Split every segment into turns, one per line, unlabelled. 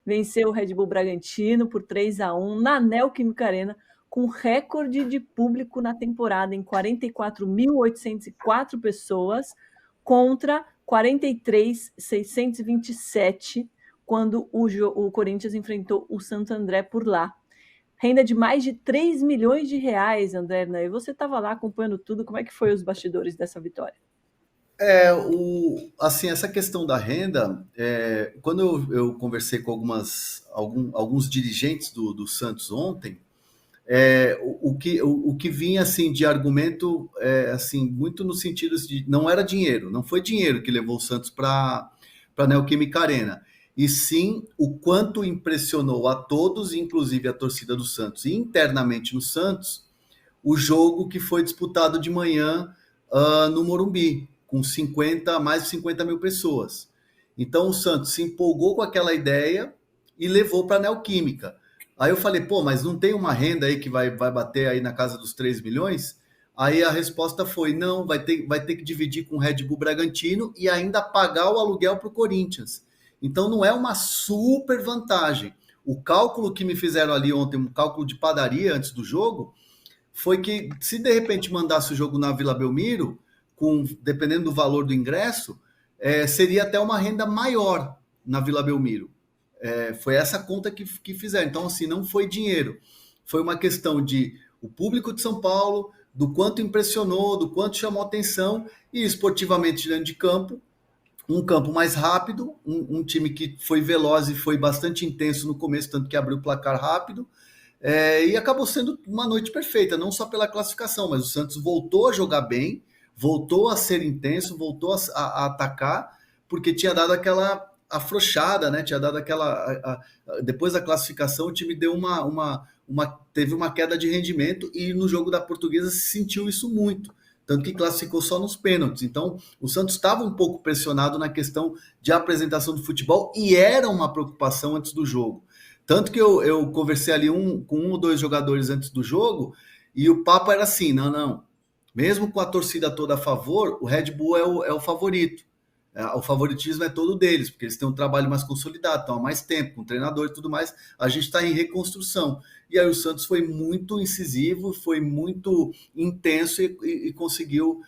venceu o Red Bull Bragantino por 3-1 na Neoquímica Arena, com recorde de público na temporada em 44.804 pessoas contra 43.627 quando o Corinthians enfrentou o Santo André por lá. Renda de mais de 3 milhões de reais, André Hernan. E você estava lá acompanhando tudo. Como é que foi os bastidores dessa vitória?
Assim, essa questão da renda, quando eu conversei com alguns dirigentes do Santos ontem, o que vinha assim de argumento assim muito no sentido de não era dinheiro, não foi dinheiro que levou o Santos para a Neoquímica Arena, e sim o quanto impressionou a todos, inclusive a torcida do Santos e internamente no Santos, o jogo que foi disputado de manhã no Morumbi, com mais de 50 mil pessoas. Então o Santos se empolgou com aquela ideia e levou para a Neoquímica. Aí eu falei, pô, mas não tem uma renda aí que vai bater aí na casa dos 3 milhões? Aí a resposta foi, não, vai ter que dividir com o Red Bull Bragantino e ainda pagar o aluguel para o Corinthians. Então não é uma super vantagem. O cálculo que me fizeram ali ontem, um cálculo de padaria antes do jogo, foi que se de repente mandasse o jogo na Vila Belmiro, dependendo do valor do ingresso, seria até uma renda maior na Vila Belmiro. Foi essa conta que fizeram. Então, assim, não foi dinheiro. Foi uma questão de o público de São Paulo, do quanto impressionou, do quanto chamou atenção, e esportivamente dentro de campo, um campo mais rápido, um time que foi veloz e foi bastante intenso no começo, tanto que abriu o placar rápido, e acabou sendo uma noite perfeita, não só pela classificação, mas o Santos voltou a jogar bem, voltou a ser intenso, voltou a atacar, porque tinha dado aquela afrouxada, né? Tinha dado aquela. Depois da classificação, o time deu teve uma queda de rendimento, e no jogo da Portuguesa se sentiu isso muito. Tanto que classificou só nos pênaltis. Então, o Santos estava um pouco pressionado na questão de apresentação do futebol, e era uma preocupação antes do jogo. Tanto que eu conversei ali com um ou dois jogadores antes do jogo, e o papo era assim: não. Mesmo com a torcida toda a favor, o Red Bull é o favorito. O favoritismo é todo deles, porque eles têm um trabalho mais consolidado, estão há mais tempo, com treinador e tudo mais. A gente está em reconstrução. E aí o Santos foi muito incisivo, foi muito intenso e conseguiu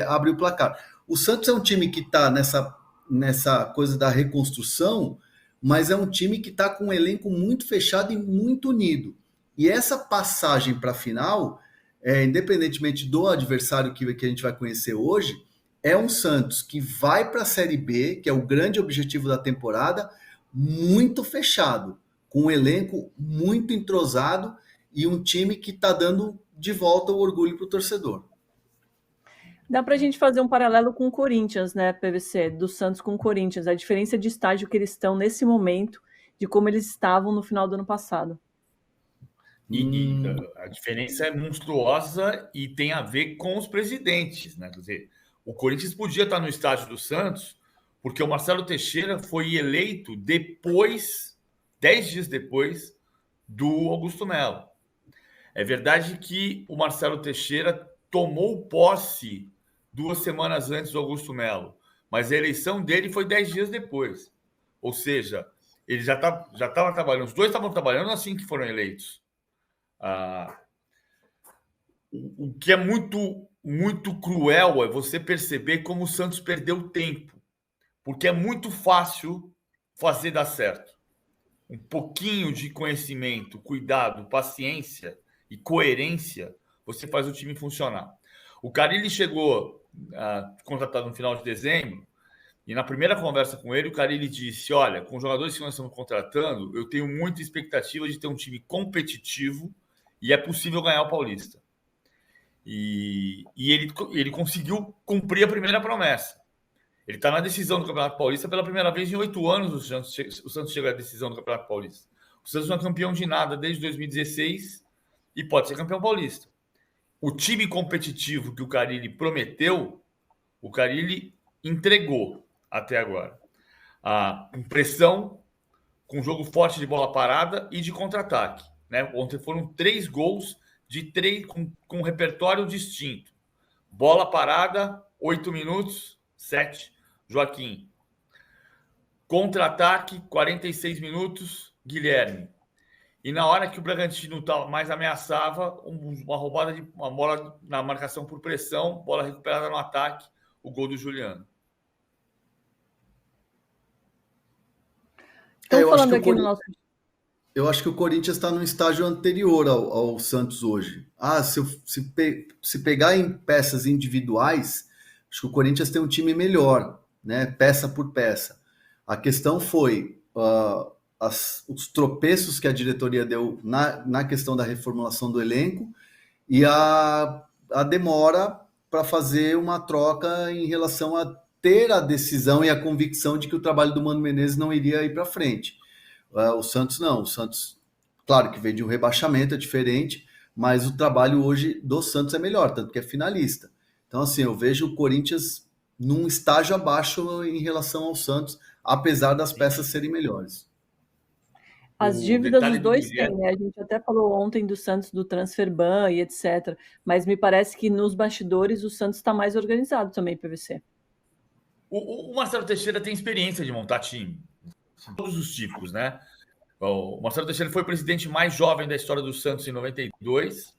abrir o placar. O Santos é um time que está nessa coisa da reconstrução, mas é um time que está com um elenco muito fechado e muito unido. E essa passagem para a final, independentemente do adversário que a gente vai conhecer hoje, é um Santos que vai para a Série B, que é o grande objetivo da temporada, muito fechado, com um elenco muito entrosado e um time que está dando de volta o orgulho para o torcedor.
Dá para a gente fazer um paralelo com o Corinthians, né, PVC, do Santos com o Corinthians, a diferença de estágio que eles estão nesse momento, de como eles estavam no final do ano passado.
E a diferença é monstruosa e tem a ver com os presidentes, né? Quer dizer, o Corinthians podia estar no estádio do Santos, porque o Marcelo Teixeira foi eleito 10 dias depois do Augusto Melo. É verdade que o Marcelo Teixeira tomou posse 2 semanas antes do Augusto Melo, mas a eleição dele foi 10 dias depois. Ou seja, ele já estava trabalhando, os dois estavam trabalhando assim que foram eleitos. O que é muito, muito cruel é você perceber como o Santos perdeu tempo, porque é muito fácil fazer dar certo. Um pouquinho de conhecimento, cuidado, paciência e coerência, você faz o time funcionar. O Carille chegou contratado no final de dezembro, e na primeira conversa com ele, o Carille disse: olha, com os jogadores que nós estamos contratando, eu tenho muita expectativa de ter um time competitivo e é possível ganhar o Paulista. E ele conseguiu cumprir a primeira promessa. Ele está na decisão do Campeonato Paulista pela primeira vez em 8 anos. O Santos chega à decisão do Campeonato Paulista. O Santos não é campeão de nada desde 2016 e pode ser campeão paulista. O time competitivo que o Carille prometeu, o Carille entregou até agora. Com pressão, com jogo forte de bola parada e de contra-ataque. Né? Ontem foram 3 gols com um repertório distinto. Bola parada, 8 minutos, 7. Joaquim. Contra-ataque, 46 minutos, Guilherme. E na hora que o Bragantino mais ameaçava, uma roubada de uma bola na marcação por pressão, bola recuperada no ataque, o gol do Juliano.
Estão falando aqui no nosso...
Eu acho que o Corinthians está num estágio anterior ao Santos hoje. Se pegar em peças individuais, acho que o Corinthians tem um time melhor, né? Peça por peça. A questão foi os tropeços que a diretoria deu na questão da reformulação do elenco e a demora para fazer uma troca em relação a ter a decisão e a convicção de que o trabalho do Mano Menezes não iria ir para frente. O Santos não. O Santos, claro que veio de um rebaixamento, é diferente, mas o trabalho hoje do Santos é melhor, tanto que é finalista. Então, assim, eu vejo o Corinthians num estágio abaixo em relação ao Santos, apesar das peças serem melhores.
As dívidas dos dois têm, né? A gente até falou ontem do Santos, do Transferban e etc. Mas me parece que nos bastidores o Santos está mais organizado também, PVC.
O Marcelo Teixeira tem experiência de montar time. Todos os tipos, né? O Marcelo Teixeira foi o presidente mais jovem da história do Santos em 92,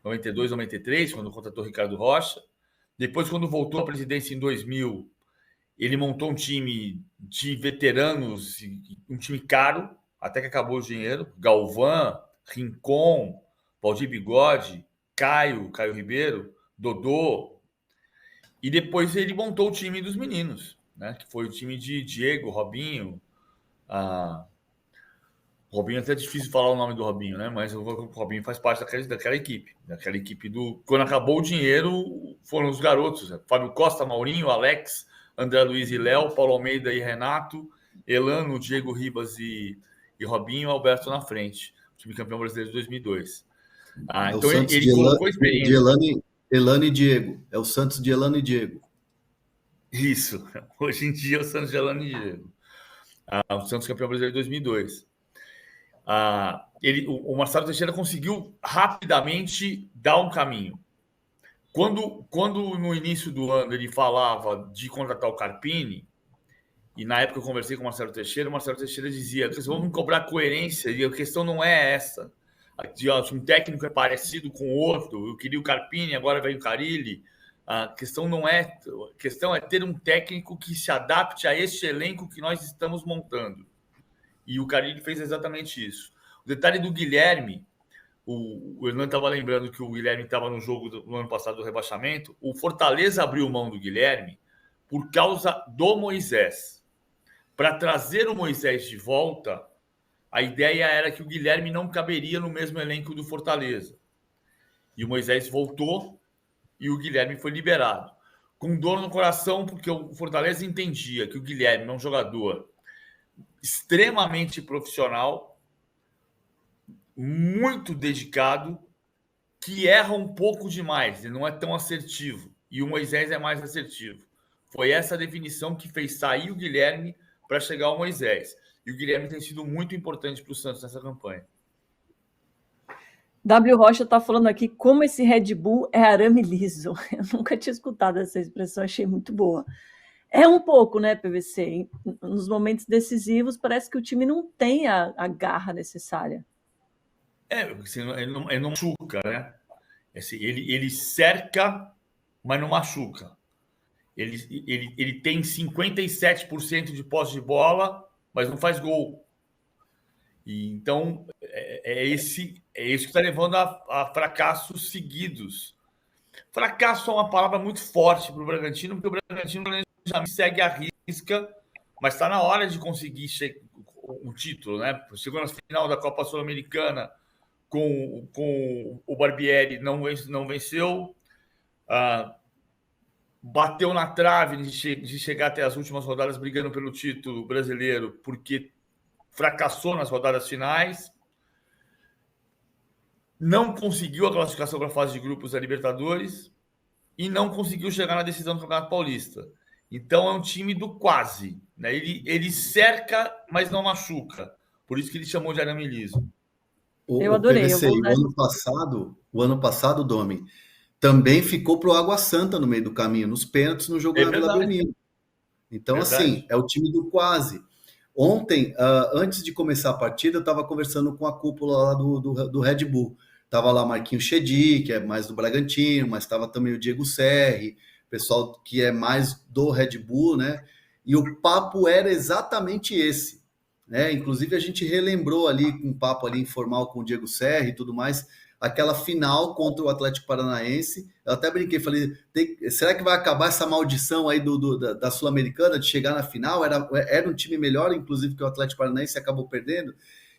93, quando contratou Ricardo Rocha. Depois, quando voltou à presidência em 2000, ele montou um time de veteranos, um time caro, até que acabou o dinheiro. Galvão, Rincon, Valdir Bigode, Caio Ribeiro, Dodô. E depois ele montou o time dos meninos, né? Que foi o time de Diego, Robinho. Robinho é até difícil falar o nome do Robinho, né? Mas o Robinho faz parte daquela equipe do... Quando acabou o dinheiro, foram os garotos, né? Fábio Costa, Maurinho, Alex, André Luiz e Léo, Paulo Almeida e Renato, Elano, Diego Ribas e Robinho, Alberto na frente. O time campeão brasileiro de 2002.
Então ele colocou experiência. De Elano e Diego. É o Santos de Elano e Diego.
Isso. Hoje em dia é o Santos de Elano e Diego. O Santos campeão brasileiro de 2002. O Marcelo Teixeira conseguiu rapidamente dar um caminho. Quando no início do ano ele falava de contratar o Carpini, e na época eu conversei com o Marcelo Teixeira dizia: vamos cobrar coerência, e a questão não é essa. Um técnico é parecido com o outro, eu queria o Carpini, agora vem o Carille. A questão não é. A questão é ter um técnico que se adapte a este elenco que nós estamos montando. E o Carille fez exatamente isso. O detalhe do Guilherme, o Hernando estava lembrando que o Guilherme estava no jogo no ano passado do rebaixamento. O Fortaleza abriu mão do Guilherme por causa do Moisés. Para trazer o Moisés de volta, a ideia era que o Guilherme não caberia no mesmo elenco do Fortaleza. E o Moisés voltou e o Guilherme foi liberado. Com dor no coração, porque o Fortaleza entendia que o Guilherme é um jogador extremamente profissional, muito dedicado, que erra um pouco demais, ele não é tão assertivo. E o Moisés é mais assertivo. Foi essa a definição que fez sair o Guilherme para chegar ao Moisés. E o Guilherme tem sido muito importante para o Santos nessa campanha.
W. Rocha está falando aqui como esse Red Bull é arame liso. Eu nunca tinha escutado essa expressão, achei muito boa. É um pouco, né, PVC? Nos momentos decisivos, parece que o time não tem a garra necessária.
Ele não machuca, né? Assim, ele cerca, mas não machuca. Ele tem 57% de posse de bola, mas não faz gol. E então, é isso que está levando a fracassos seguidos. Fracasso é uma palavra muito forte para o Bragantino, porque o Bragantino já segue a risca, mas está na hora de conseguir um título, né? Chegou na final da Copa Sul-Americana com o Barbieri, não venceu. Bateu na trave de chegar até as últimas rodadas brigando pelo título brasileiro, porque fracassou nas rodadas finais, não conseguiu a classificação para a fase de grupos da Libertadores e não conseguiu chegar na decisão do Campeonato Paulista. Então é um time do quase, né? Ele cerca, mas não machuca. Por isso que ele chamou de arame liso.
Eu adorei.
PVC, o ano passado, Domi, também ficou pro Água Santa no meio do caminho, nos pênaltis no jogo da Vila Belmiro. Então, assim,
Verdade.
é o time do quase. Ontem, antes de começar a partida, eu estava conversando com a cúpula lá do Red Bull. Tava lá Marquinhos Chedi, que é mais do Bragantino, mas estava também o Diego Serri, pessoal que é mais do Red Bull, né? E o papo era exatamente esse, né? Inclusive a gente relembrou ali com um papo ali informal com o Diego Serri e tudo mais, aquela final contra o Atlético Paranaense. Eu até brinquei, falei, será que vai acabar essa maldição aí da Sul-Americana de chegar na final? Era um time melhor, inclusive, que o Atlético Paranaense acabou perdendo.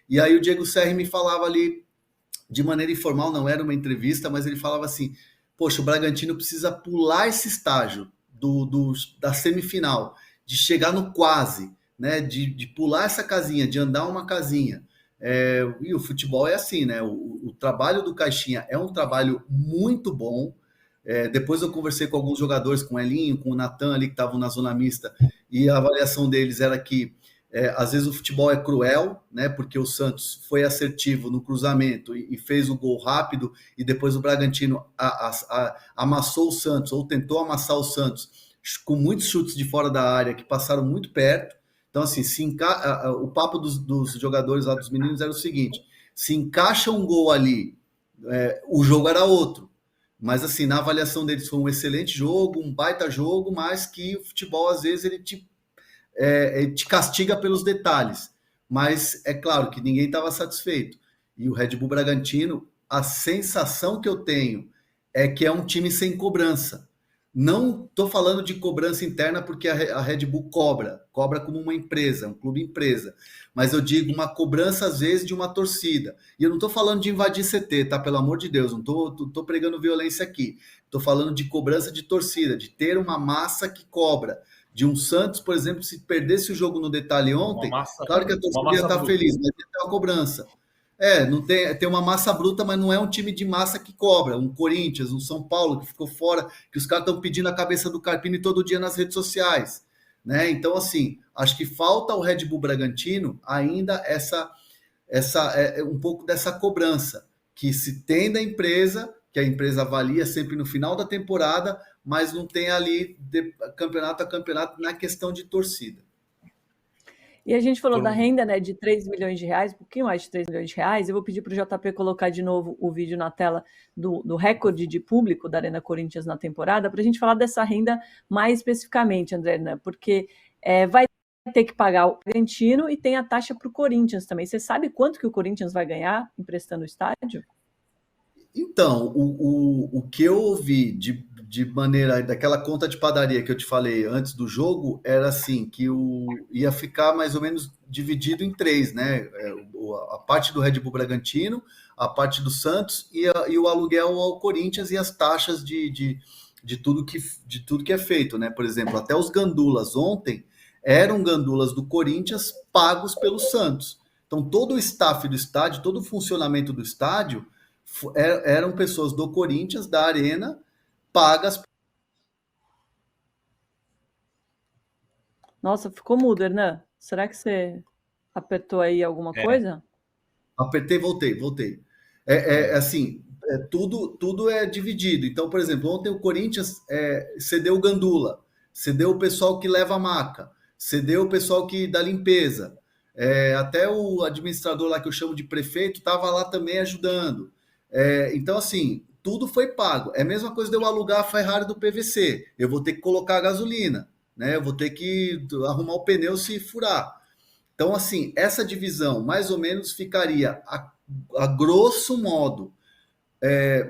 E aí o Diego Serri me falava ali, de maneira informal, não era uma entrevista, mas ele falava assim, poxa, o Bragantino precisa pular esse estágio da semifinal, de chegar no quase, né? De pular essa casinha, de andar uma casinha. E o futebol é assim, né? O trabalho do Caixinha é um trabalho muito bom. Depois eu conversei com alguns jogadores, com o Elinho, com o Natan ali, que estavam na zona mista, e a avaliação deles era que às vezes o futebol é cruel, né? Porque o Santos foi assertivo no cruzamento e fez o gol rápido, e depois o Bragantino amassou o Santos, ou tentou amassar o Santos, com muitos chutes de fora da área que passaram muito perto. Então, assim, o papo dos jogadores lá, dos meninos, era o seguinte: se encaixa um gol ali, o jogo era outro. Mas, assim, na avaliação deles foi um excelente jogo, um baita jogo, mas que o futebol, às vezes, ele te castiga pelos detalhes. Mas é claro que ninguém estava satisfeito. E o Red Bull Bragantino, a sensação que eu tenho é que é um time sem cobrança. Não estou falando de cobrança interna porque a Red Bull cobra como uma empresa, um clube empresa. Mas eu digo uma cobrança, às vezes, de uma torcida. E eu não estou falando de invadir CT, tá? Pelo amor de Deus, não estou pregando violência aqui. Estou falando de cobrança de torcida, de ter uma massa que cobra. De um Santos, por exemplo, se perdesse o jogo no detalhe ontem, claro que a torcida ia estar feliz, mas ia ter uma cobrança. Não tem uma massa bruta, mas não é um time de massa que cobra. Um Corinthians, um São Paulo que ficou fora, que os caras estão pedindo a cabeça do Carpini todo dia nas redes sociais, né? Então, assim, acho que falta ao Red Bull Bragantino ainda um pouco dessa cobrança que se tem da empresa, que a empresa avalia sempre no final da temporada, mas não tem ali de campeonato a campeonato na questão de torcida.
E a gente falou da renda, né, de 3 milhões de reais, um pouquinho mais de 3 milhões de reais. Eu vou pedir para o JP colocar de novo o vídeo na tela do recorde de público da Arena Corinthians na temporada, para a gente falar dessa renda mais especificamente, André, né, porque vai ter que pagar o Bragantino e tem a taxa para o Corinthians também. Você sabe quanto que o Corinthians vai ganhar emprestando o estádio?
Então, o que eu ouvi de maneira daquela conta de padaria que eu te falei antes do jogo era assim, que ia ficar mais ou menos dividido em três, né? A parte do Red Bull Bragantino, a parte do Santos e o aluguel ao Corinthians e as taxas de tudo que é feito, né? Por exemplo, até os gandulas ontem eram gandulas do Corinthians pagos pelo Santos. Então, todo o staff do estádio, todo o funcionamento do estádio eram pessoas do Corinthians, da Arena, pagas.
Nossa, ficou mudo, Hernan. Será que você apertou aí alguma coisa?
Apertei, voltei. Assim, tudo é dividido. Então, por exemplo, ontem o Corinthians cedeu o gandula, cedeu o pessoal que leva a maca, cedeu o pessoal que dá limpeza. Até o administrador lá que eu chamo de prefeito estava lá também ajudando. Então, assim, tudo foi pago. É a mesma coisa de eu alugar a Ferrari do PVC. Eu vou ter que colocar a gasolina, né? Eu vou ter que arrumar o pneu se furar. Então, assim, essa divisão mais ou menos ficaria, a grosso modo,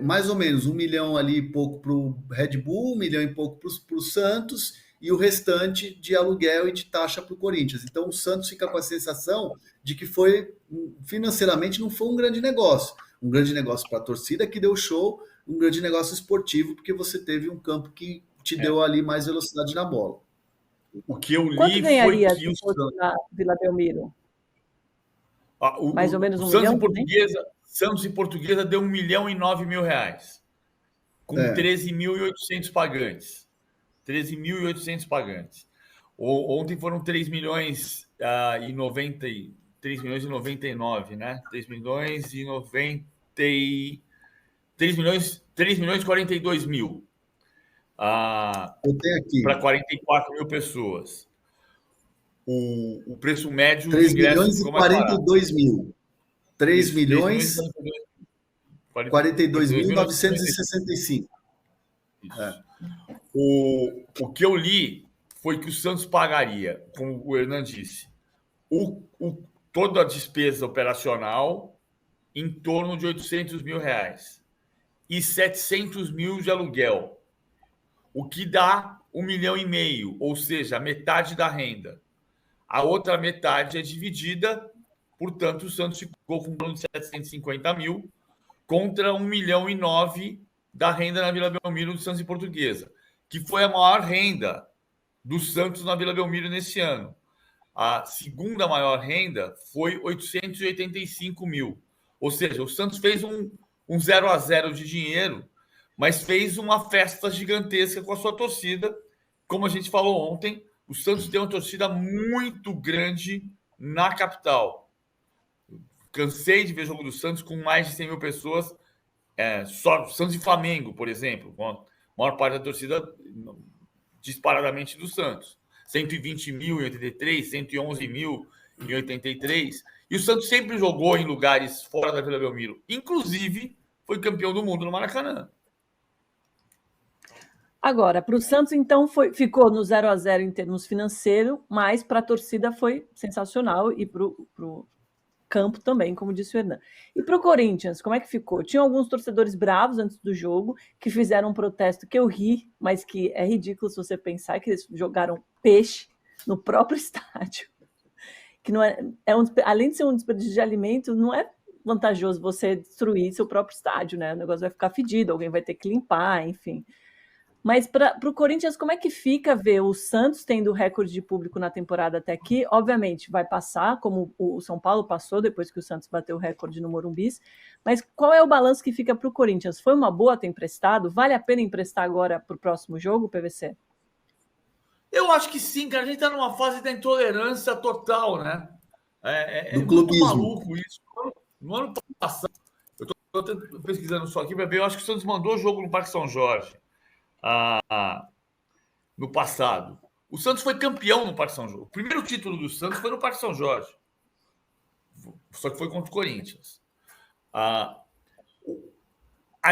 mais ou menos 1 milhão ali e pouco para o Red Bull, 1 milhão e pouco para o Santos, e o restante de aluguel e de taxa para o Corinthians. Então, o Santos fica com a sensação de que financeiramente, não foi um grande negócio. Um grande negócio para a torcida que deu show, um grande negócio esportivo, porque você teve um campo que te deu ali mais velocidade na bola.
O que eu li
Quanto ganharia
foi que
se fosse na Vila Belmiro? Mais ou menos 1
Santos
milhão?
E Portuguesa, Santos e Portuguesa deu 1,9 milhão, com 13.800 pagantes. 13.800 pagantes. Ontem foram 3 milhões e 90, 3 milhões e 99, né? 3 milhões e 90, 3 milhões e 42 mil.
Eu tenho aqui.
Para 44 mil pessoas. o preço médio
3
de ingresso
milhões e
ficou mais barato.
42 mil. 3
Isso,
milhões
42.965.
42.965.
Isso. O que eu li foi que o Santos pagaria, como o Hernan disse, toda a despesa operacional em torno de R$800 mil e 700 mil de aluguel, o que dá 1,5 milhão, ou seja, metade da renda. A outra metade é dividida, portanto, o Santos ficou com um plano de 750 mil contra 1,9 milhão da renda na Vila Belmiro do Santos e Portuguesa, que foi a maior renda do Santos na Vila Belmiro nesse ano. A segunda maior renda foi 885 mil. Ou seja, o Santos fez um 0-0 de dinheiro, mas fez uma festa gigantesca com a sua torcida. Como a gente falou ontem, o Santos tem uma torcida muito grande na capital. Cansei de ver jogo do Santos com mais de 100 mil pessoas. Só Santos e Flamengo, por exemplo, com a maior parte da torcida disparadamente do Santos. 120 mil em 83, 111 mil em 83. E o Santos sempre jogou em lugares fora da Vila Belmiro. Inclusive, foi campeão do mundo no Maracanã.
Agora, para o Santos, então, ficou no 0-0 em termos financeiros, mas para a torcida foi sensacional e para o campo também, como disse o Hernan. E para o Corinthians, como é que ficou? Tinha alguns torcedores bravos antes do jogo, que fizeram um protesto que eu ri, mas que é ridículo se você pensar que eles jogaram peixe no próprio estádio. Que não além de ser um desperdício de alimento, não é vantajoso você destruir seu próprio estádio, né? O negócio vai ficar fedido, alguém vai ter que limpar, enfim. Mas para o Corinthians, como é que fica ver o Santos tendo recorde de público na temporada até aqui? Obviamente, vai passar, como o São Paulo passou, depois que o Santos bateu o recorde no Morumbi. Mas qual é o balanço que fica para o Corinthians? Foi uma boa ter emprestado? Vale a pena emprestar agora para o próximo jogo, PVC?
Eu acho que sim, cara. A gente está numa fase da intolerância total, né?
Do
muito
clubismo.
maluco isso. No ano passado, eu estou pesquisando só aqui para ver, eu acho que o Santos mandou o jogo no Parque São Jorge. No passado. O Santos foi campeão no Parque São Jorge. O primeiro título do Santos foi no Parque São Jorge. Só que foi contra o Corinthians. A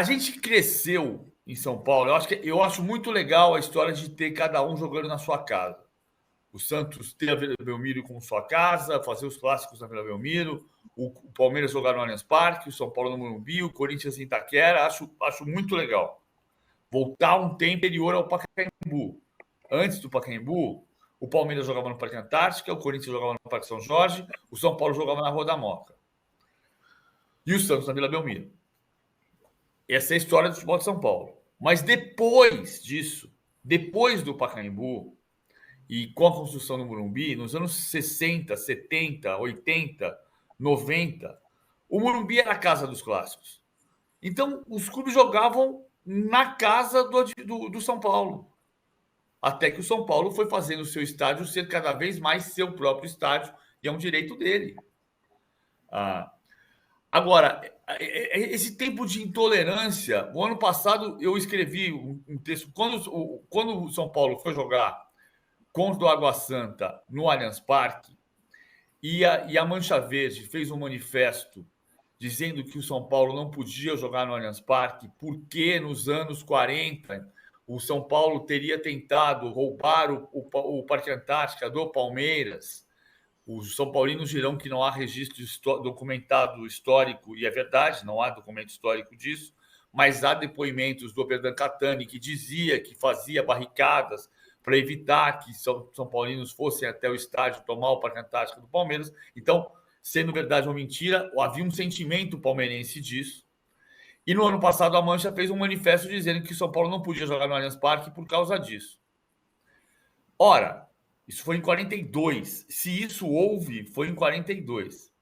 gente cresceu em São Paulo. Eu acho muito legal a história de ter cada um jogando na sua casa. O Santos ter a Vila Belmiro como sua casa, fazer os clássicos na Vila Belmiro, o Palmeiras jogar no Allianz Parque, o São Paulo no Morumbi, o Corinthians em Itaquera. Acho muito legal. Voltar um tempo anterior ao Pacaembu. Antes do Pacaembu, o Palmeiras jogava no Parque Antártica, o Corinthians jogava no Parque São Jorge, o São Paulo jogava na Rua da Moca. E o Santos na Vila Belmiro. Essa é a história do futebol de São Paulo. Mas depois disso, depois do Pacaembu, e com a construção do Morumbi, nos anos 60, 70, 80, 90, o Morumbi era a casa dos clássicos. Então, os clubes jogavam na casa do São Paulo. Até que o São Paulo foi fazendo o seu estádio ser cada vez mais seu próprio estádio, e é um direito dele. Agora, esse tempo de intolerância, o ano passado eu escrevi um texto, quando o São Paulo foi jogar contra o Água Santa no Allianz Parque, e a Mancha Verde fez um manifesto dizendo que o São Paulo não podia jogar no Allianz Parque porque nos anos 40 o São Paulo teria tentado roubar o Parque Antártica do Palmeiras. Os são paulinos dirão que não há registro documentado histórico, e é verdade, não há documento histórico disso, mas há depoimentos do Oberdan Catani que dizia que fazia barricadas para evitar que são paulinos fossem até o estádio tomar o Parque Antártica do Palmeiras. Então, sendo verdade ou mentira, havia um sentimento palmeirense disso. E no ano passado a Mancha fez um manifesto dizendo que o São Paulo não podia jogar no Allianz Parque por causa disso. Ora, isso foi em 42. Se isso houve, foi em 42.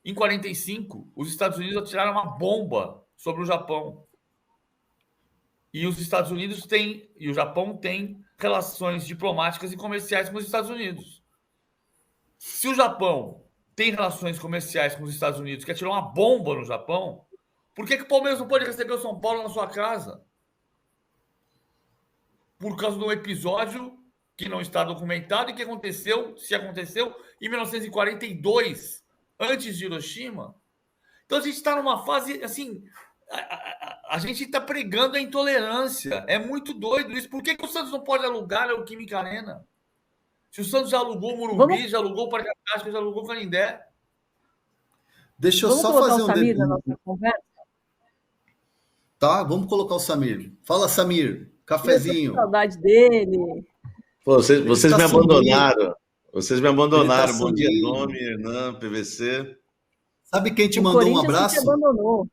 Em 45, os Estados Unidos atiraram uma bomba sobre o Japão. E os Estados Unidos e o Japão têm relações diplomáticas e comerciais com os Estados Unidos. Se o Japão tem relações comerciais com os Estados Unidos, que atirou uma bomba no Japão, por que o Palmeiras não pode receber o São Paulo na sua casa? Por causa de um episódio que não está documentado e que aconteceu, se aconteceu, em 1942, antes de Hiroshima. Então a gente está numa fase assim. A gente está pregando a intolerância. É muito doido isso. Por que o Santos não pode alugar a Química Arena? Se o Santos já alugou o Morumbi, já alugou o Parque Antártico, já alugou o Canindé.
Deixa eu
Vamos
só
colocar
fazer
o
um
Samir na
desenho.
nossa conversa?
Tá, vamos colocar o Samir. Fala, Samir.
Eu tô com
Cafezinho.
saudade dele.
Pô, vocês
tá
me
sumido.
abandonaram. Vocês me abandonaram. Bom dia,
sumido.
Domi, Hernan, PVC.
Sabe quem te
O
mandou um
Corinthians que te
abraço?
abandonou.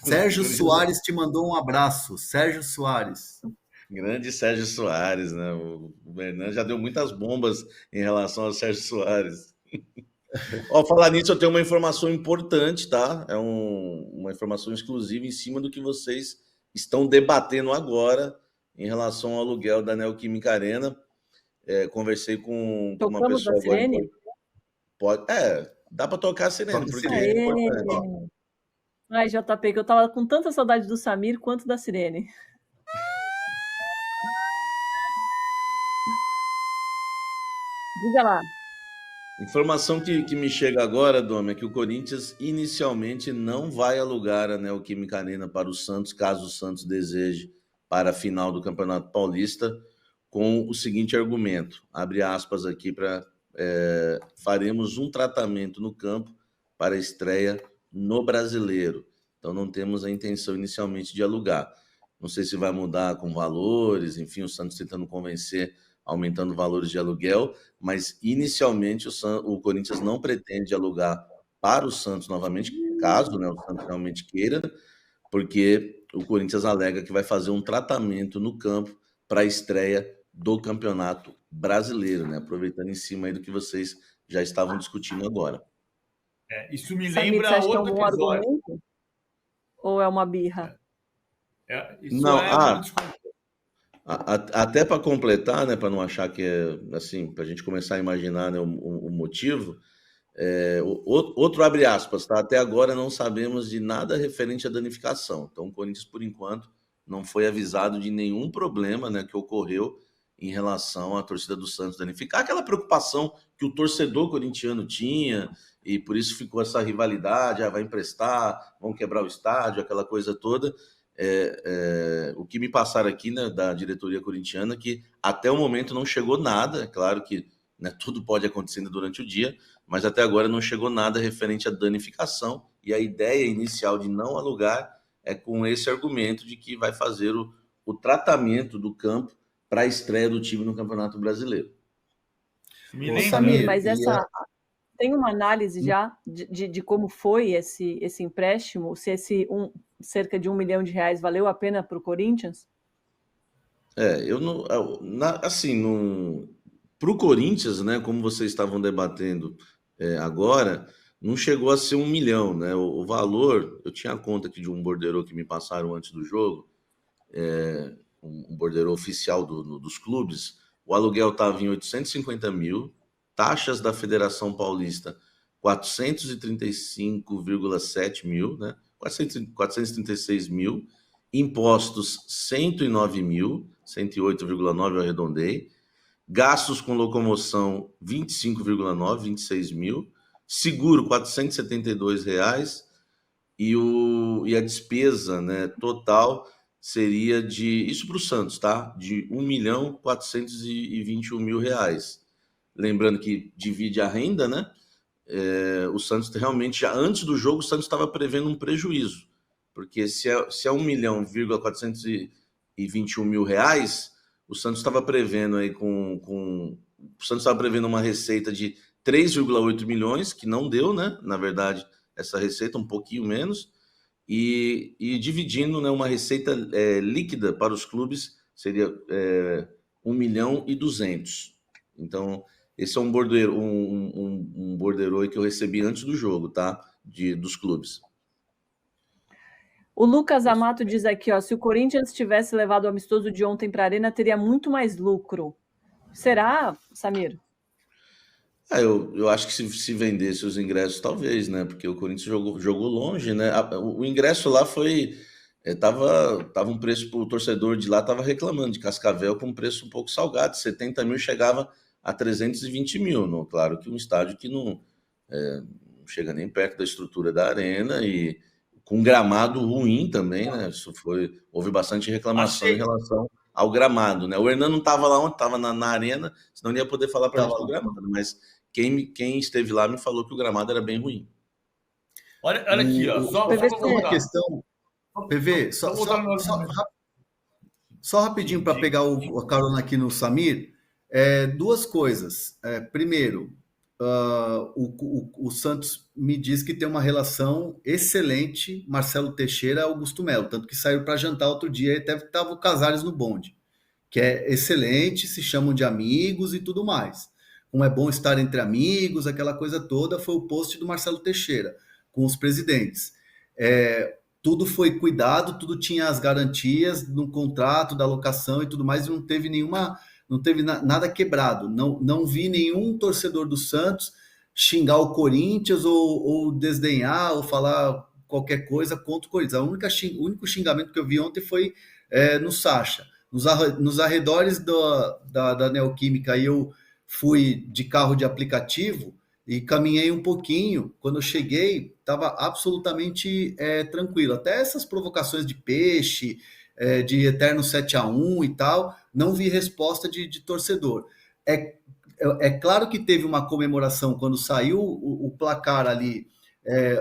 Sérgio Soares te mandou um abraço. Sérgio Soares.
Grande Sérgio Soares, né? O Hernan já deu muitas bombas em relação ao Sérgio Soares. Ó, falar nisso, eu tenho uma informação importante, tá? É uma informação exclusiva em cima do que vocês estão debatendo agora em relação ao aluguel da Neoquímica Arena. Conversei com uma
Tocamos
pessoa
a sirene?
Pode, dá para tocar a sirene,
Toca a
porque
sirene.
é importante.
Ai, JP, que eu tava com tanta saudade do Samir quanto da sirene. Diga lá.
Informação que me chega agora, Dom, é que o Corinthians inicialmente não vai alugar a Neoquímica Arena para o Santos, caso o Santos deseje, para a final do Campeonato Paulista, com o seguinte argumento, abre aspas aqui para faremos um tratamento no campo para a estreia no Brasileiro. Então não temos a intenção inicialmente de alugar. Não sei se vai mudar com valores, enfim, o Santos tentando convencer, aumentando valores de aluguel, mas inicialmente o Corinthians não pretende alugar para o Santos novamente, caso, né, o Santos realmente queira, porque o Corinthians alega que vai fazer um tratamento no campo para a estreia do Campeonato Brasileiro, né? Aproveitando em cima aí do que vocês já estavam discutindo agora.
Isso me
Samir,
lembra
você acha que é um
outro
bom
episódio.
argumento? Ou é uma birra?
Isso
Não,
é uma discussão.
até para completar, né, para não achar que é assim, para a gente começar a imaginar, né, o motivo, outro abre aspas, tá? Até agora não sabemos de nada referente à danificação. Então, o Corinthians, por enquanto, não foi avisado de nenhum problema, né, que ocorreu em relação à torcida do Santos danificar. Aquela preocupação que o torcedor corintiano tinha, e por isso ficou essa rivalidade, vai emprestar, vão quebrar o estádio, aquela coisa toda. O que me passaram aqui, né, da diretoria corintiana, que até o momento não chegou nada, é claro que, né, tudo pode acontecer durante o dia, mas até agora não chegou nada referente à danificação, e a ideia inicial de não alugar é com esse argumento de que vai fazer o tratamento do campo para a estreia do time no Campeonato Brasileiro.
Samir, mas tem uma análise já de como foi esse empréstimo, se cerca de R$1 milhão valeu a pena para o Corinthians?
Eu não, assim, para o Corinthians, né, como vocês estavam debatendo agora, não chegou a ser 1 milhão, né? O valor, eu tinha a conta aqui de um borderô que me passaram antes do jogo, um borderô oficial dos clubes. O aluguel estava em 850 mil, taxas da Federação Paulista 435,7 mil, né? 436 mil, impostos 109 mil, 108,9 eu arredondei, gastos com locomoção 25,9, 26 mil, seguro R$472 e a despesa, né, total seria isso para o Santos, tá? De R$1.421.000. Lembrando que divide a renda, né? O Santos realmente, já antes do jogo, o Santos estava prevendo um prejuízo, porque se é R$1.421.000, o Santos estava prevendo aí o Santos estava prevendo uma receita de 3,8 milhões, que não deu, né? Na verdade, essa receita um pouquinho menos, e dividindo, né, uma receita líquida para os clubes seria 1.200.000. Então, esse é um borderô que eu recebi antes do jogo, tá? Dos clubes.
O Lucas Amato diz aqui, ó, se o Corinthians tivesse levado o amistoso de ontem para a Arena, teria muito mais lucro. Será, Samir?
Eu acho que se vendesse os ingressos, talvez, né? Porque o Corinthians jogou longe, né? O ingresso lá foi Tava um preço para o torcedor de lá, tava reclamando de Cascavel com um preço um pouco salgado, 70 mil chegava a 320 mil. Não, claro que um estádio que não chega nem perto da estrutura da arena e com gramado ruim também, né? Houve bastante reclamação em relação ao gramado, né? O Hernan não estava lá ontem, estava na arena, senão não ia poder falar para a gente do gramado, mas quem esteve lá me falou que o gramado era bem ruim.
Olha aqui, ó. Só
uma questão, PV, só rapidinho para pegar a carona aqui no Samir. Duas coisas. Primeiro, o Santos me diz que tem uma relação excelente, Marcelo Teixeira e Augusto Melo, tanto que saiu para jantar outro dia e até estava o Casares no bonde, que é excelente, se chamam de amigos e tudo mais. Como é bom estar entre amigos, aquela coisa toda, foi o post do Marcelo Teixeira com os presidentes. Tudo foi cuidado, tudo tinha as garantias no contrato da locação e tudo mais, e não teve nada quebrado. Não vi nenhum torcedor do Santos xingar o Corinthians ou desdenhar ou falar qualquer coisa contra o Corinthians. O único xingamento que eu vi ontem foi no Sacha. Nos arredores da Neoquímica, eu fui de carro de aplicativo e caminhei um pouquinho. Quando eu cheguei, estava absolutamente tranquilo. Até essas provocações de peixe, de eterno 7-1 e tal, não vi resposta de torcedor. É claro que teve uma comemoração quando saiu o placar ali,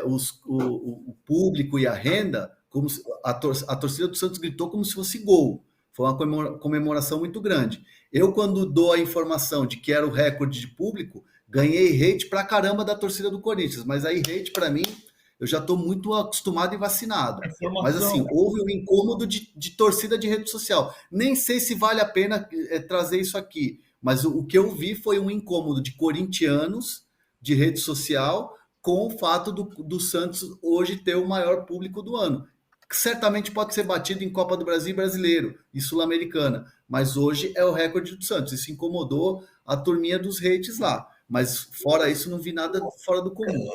o público e a renda, como a torcida do Santos gritou como se fosse gol. Foi uma comemoração muito grande. Eu, quando dou a informação de que era o recorde de público, ganhei hate pra caramba da torcida do Corinthians, mas aí hate para mim, eu já estou muito acostumado e vacinado. Mas assim, houve um incômodo de torcida de rede social. Nem sei se vale a pena trazer isso aqui, mas o que eu vi foi um incômodo de corintianos de rede social com o fato do Santos hoje ter o maior público do ano. Que certamente pode ser batido em Copa do Brasil e Brasileiro e Sul-Americana, mas hoje é o recorde do Santos. Isso incomodou a turminha dos hates lá. Mas fora isso, não vi nada fora do comum.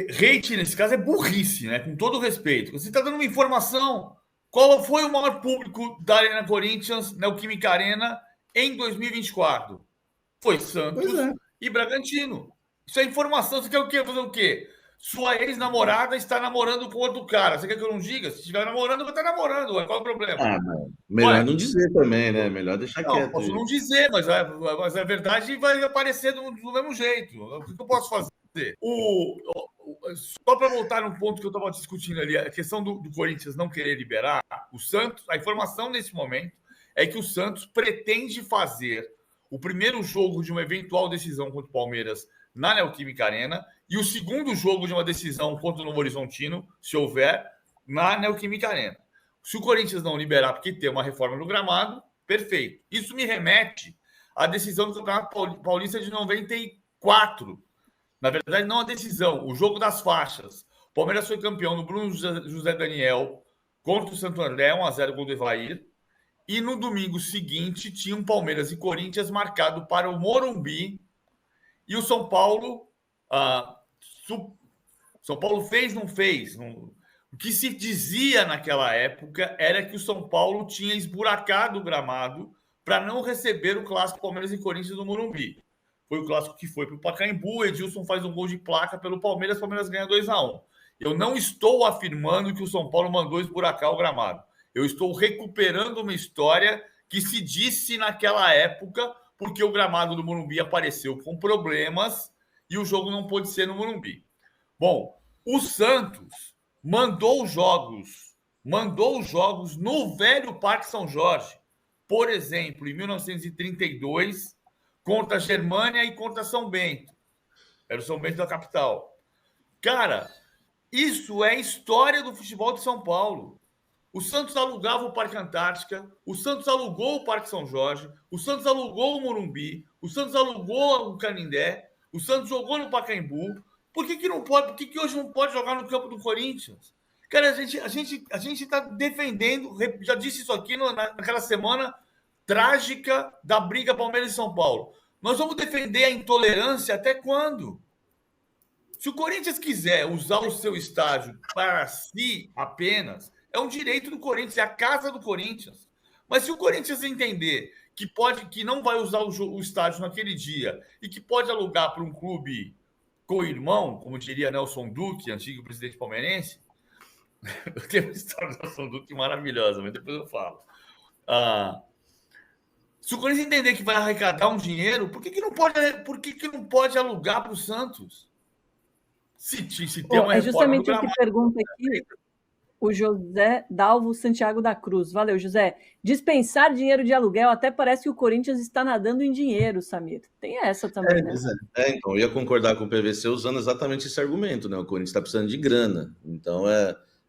Hate, nesse caso, é burrice, né? Com todo respeito. Você está dando uma informação. Qual foi o maior público da Arena Corinthians, Neoquímica Arena, em 2024? Foi Santos e Bragantino. Isso é informação. Você quer o quê? Fazer o quê? Sua ex-namorada está namorando com outro cara. Você quer que eu não diga? Se estiver namorando, vai estar namorando. Qual é o problema?
Melhor não dizer também, né? Melhor deixar quieto.
Posso não dizer, mas a verdade vai aparecer do mesmo jeito. O que eu posso fazer? Só para voltar no ponto que eu estava discutindo ali, a questão do Corinthians não querer liberar, o Santos, a informação nesse momento é que o Santos pretende fazer o primeiro jogo de uma eventual decisão contra o Palmeiras na Neoquímica Arena e o segundo jogo de uma decisão contra o Novo Horizontino, se houver, na Neoquímica Arena. Se o Corinthians não liberar porque tem uma reforma no gramado, perfeito. Isso me remete à decisão do Campeonato Paulista de 94. Na verdade, não a decisão, o jogo das faixas. O Palmeiras foi campeão no Bruno José Daniel contra o Santo André, 1-0 gol do Evair. E no domingo seguinte tinha um Palmeiras e Corinthians marcado para o Morumbi. E o São Paulo... São Paulo fez, não fez. O que se dizia naquela época era que o São Paulo tinha esburacado o gramado para não receber o clássico Palmeiras e Corinthians no Morumbi. Foi o clássico que foi para o Pacaembu, Edilson faz um gol de placa pelo Palmeiras, o Palmeiras ganha 2-1. Eu não estou afirmando que o São Paulo mandou esburacar o gramado. Eu estou recuperando uma história que se disse naquela época, porque o gramado do Morumbi apareceu com problemas e o jogo não pôde ser no Morumbi. Bom, o Santos mandou os jogos no velho Parque São Jorge. Por exemplo, em 1932, contra a Germânia e contra São Bento. Era o São Bento da capital. Cara, isso é história do futebol de São Paulo. O Santos alugava o Parque Antártica, o Santos alugou o Parque São Jorge, o Santos alugou o Morumbi, o Santos alugou o Canindé, o Santos jogou no Pacaembu. Por que não pode? Por que hoje não pode jogar no campo do Corinthians? Cara, a gente está defendendo, já disse isso aqui naquela semana trágica da briga Palmeiras e São Paulo. Nós vamos defender a intolerância até quando? Se o Corinthians quiser usar o seu estádio para si apenas, É um direito do Corinthians, é a casa do Corinthians. Mas se o Corinthians entender que não vai usar o estádio naquele dia e que pode alugar para um clube co-irmão, como diria Nelson Duque, antigo presidente palmeirense, eu tenho uma história do Nelson Duque maravilhosa, mas depois eu falo. Se o Corinthians entender que vai arrecadar um dinheiro, por que não pode alugar para o Santos? Se tem uma
É
reforma do
justamente o que
gramado.
pergunta aqui o José Dalvo Santiago da Cruz. Valeu, José. Dispensar dinheiro de aluguel até parece que o Corinthians está nadando em dinheiro, Samir. Tem essa também, né?
Então, eu ia concordar com o PVC usando exatamente esse argumento, né? O Corinthians está precisando de grana. Então,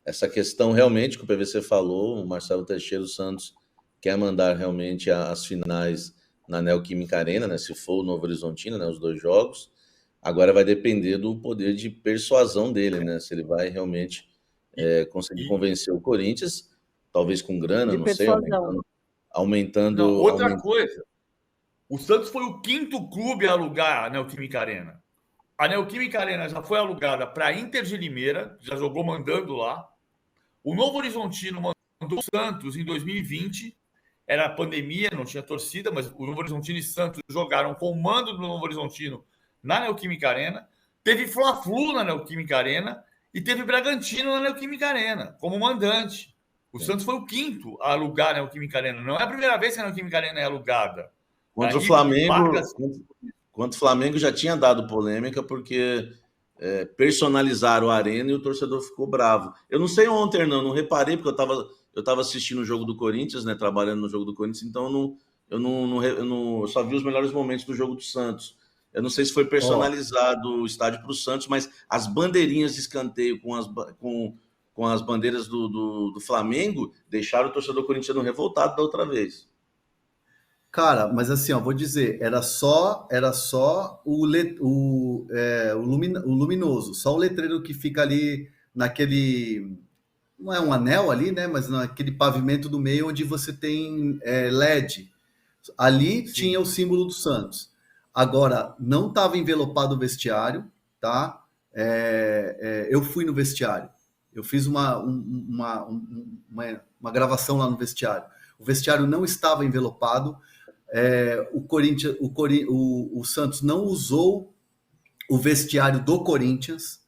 essa questão realmente que o PVC falou, o Marcelo Teixeira, o Santos quer mandar realmente as finais na Neoquímica Arena, né? Se for o Novo Horizontino, né? Os 2 jogos. Agora vai depender do poder de persuasão dele, né? Se ele vai realmente conseguir convencer o Corinthians, talvez com grana, não sei, aumentando.
Outra coisa, o Santos foi o 5º clube a alugar a Neoquímica Arena. A Neoquímica Arena já foi alugada para a Inter de Limeira, já jogou mandando lá. O Novo Horizontino mandou o Santos em 2020, era a pandemia, não tinha torcida, mas o Novo Horizontino e Santos jogaram com o mando do Novo Horizontino na Neoquímica Arena. Teve Fla-Flu na Neoquímica Arena e teve Bragantino na Neoquímica Arena, como mandante. O Santos foi o 5º a alugar a Neoquímica Arena. Não é a primeira vez que a Neoquímica Arena é alugada.
Contra o Flamengo já tinha dado polêmica, porque personalizaram a Arena e o torcedor ficou bravo. Eu não sei ontem, não reparei, porque eu estava assistindo o jogo do Corinthians, né, trabalhando no jogo do Corinthians, então eu só vi os melhores momentos do jogo do Santos. Eu não sei se foi personalizado o estádio para o Santos, mas as bandeirinhas de escanteio com as bandeiras do Flamengo deixaram o torcedor corintiano revoltado da outra vez.
Cara, mas assim, vou dizer, era só o luminoso, só o letreiro que fica ali naquele, não é um anel ali, né? Mas naquele pavimento do meio onde você tem LED. Ali Sim. Tinha o símbolo do Santos. Agora, não estava envelopado o vestiário, tá? Eu fui no vestiário. Eu fiz uma gravação lá no vestiário. O vestiário não estava envelopado. O Santos não usou o vestiário do Corinthians.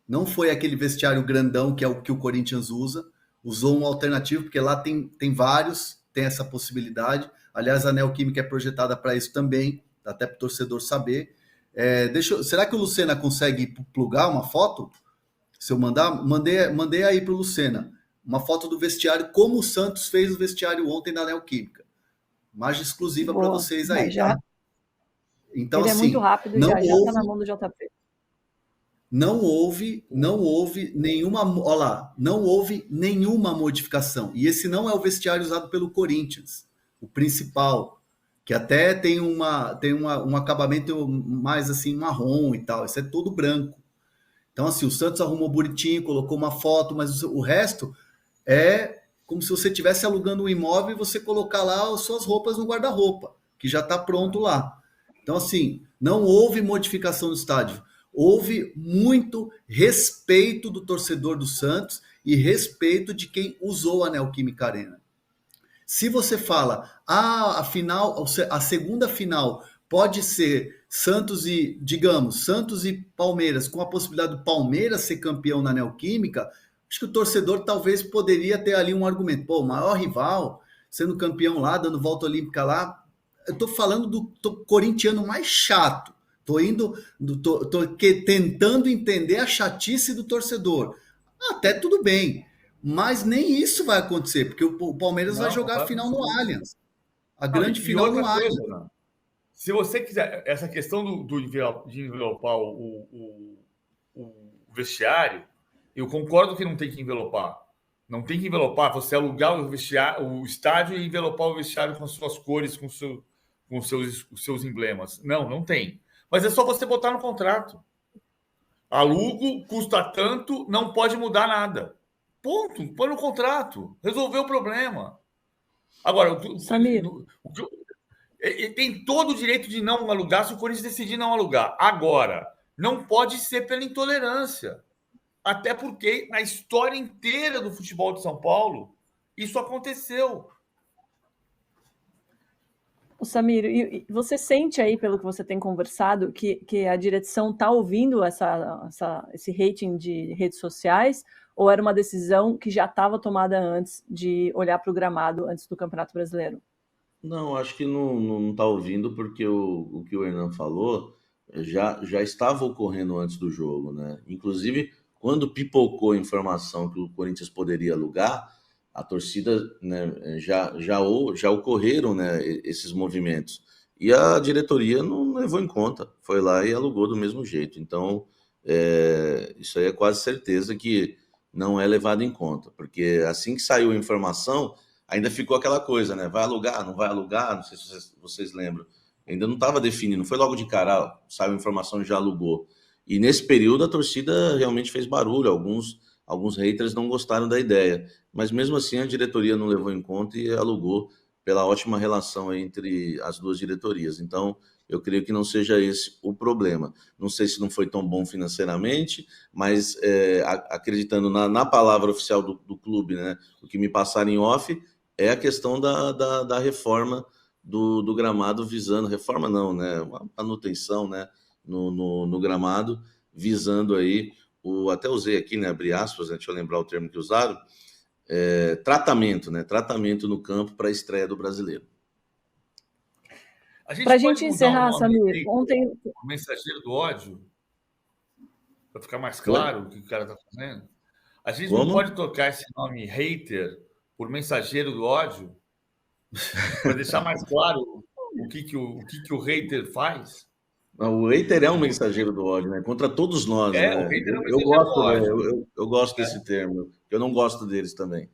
Não foi aquele vestiário grandão que é o que o Corinthians usa. Usou um alternativo, porque lá tem vários, tem essa possibilidade. Aliás, a Neoquímica é projetada para isso também, até para o torcedor saber. Será que o Lucena consegue plugar uma foto? Se eu mandei aí para o Lucena uma foto do vestiário, como o Santos fez o vestiário ontem da Neoquímica. Imagem exclusiva para vocês aí, tá? Então,
ele
assim,
é muito rápido, já está na mão do JP.
Não houve nenhuma, olha lá, não houve nenhuma modificação. E esse não é o vestiário usado pelo Corinthians, o principal, que até tem um acabamento mais assim marrom e tal. Isso é todo branco. Então, assim, o Santos arrumou bonitinho, colocou uma foto, mas o resto é como se você estivesse alugando um imóvel e você colocar lá as suas roupas no guarda-roupa, que já está pronto lá. Então, assim, não houve modificação do estádio. Houve muito respeito do torcedor do Santos e respeito de quem usou a Neoquímica Arena. Se você fala, a segunda final pode ser Santos e Palmeiras, com a possibilidade do Palmeiras ser campeão na Neoquímica, acho que o torcedor talvez poderia ter ali um argumento. Pô, o maior rival, sendo campeão lá, dando volta olímpica lá. Eu tô falando do corintiano mais chato. Tô tentando entender a chatice do torcedor. Até tudo bem. Mas nem isso vai acontecer, porque o Palmeiras vai jogar a final no Allianz. A grande final no Allianz.
Se você quiser, essa questão de envelopar o vestiário, eu concordo que não tem que envelopar. Não tem que envelopar, você alugar o estádio e envelopar o vestiário com as suas cores, com os seus emblemas. Não tem. Mas é só você botar no contrato. Alugo, custa tanto, não pode mudar nada. Ponto. Põe no contrato. Resolveu o problema. Agora,
Samir,
ele tem todo o direito de não alugar se o Corinthians decidir não alugar. Agora, não pode ser pela intolerância. Até porque na história inteira do futebol de São Paulo, isso aconteceu.
O Samir, e você sente aí, pelo que você tem conversado, que a direção está ouvindo esse rating de redes sociais, ou era uma decisão que já estava tomada antes de olhar para o gramado antes do Campeonato Brasileiro?
Não, acho que não está ouvindo, porque o que o Hernan falou já estava ocorrendo antes do jogo, né? Inclusive, quando pipocou a informação que o Corinthians poderia alugar, a torcida, né, já ocorreram, né, esses movimentos. E a diretoria não levou em conta, foi lá e alugou do mesmo jeito. Então, isso aí é quase certeza que não é levado em conta, porque assim que saiu a informação, ainda ficou aquela coisa, né? Vai alugar, não vai alugar? Não sei se vocês lembram. Ainda não estava definido, não foi logo de cara, saiu a informação e já alugou. E nesse período a torcida realmente fez barulho, alguns haters não gostaram da ideia. Mas mesmo assim a diretoria não levou em conta e alugou pela ótima relação entre as duas diretorias. Então, eu creio que não seja esse o problema. Não sei se não foi tão bom financeiramente, mas acreditando na palavra oficial do clube, né, o que me passaram em off, é a questão da reforma do gramado, visando, reforma não, né, uma manutenção, né, no gramado, visando aí, até usei aqui, né, abri aspas, né, deixa eu lembrar o termo que usaram, tratamento, né, tratamento no campo para a estreia do Brasileiro.
Para a gente encerrar, Samir, ontem...
O mensageiro do ódio, para ficar mais claro o que o cara está fazendo. A gente não pode trocar esse nome hater por mensageiro do ódio, para deixar mais claro o que o hater faz.
O hater é um mensageiro do ódio, né? Contra todos nós, né?
O hater é um mensageiro do ódio.
Eu gosto desse termo. Eu não gosto deles também.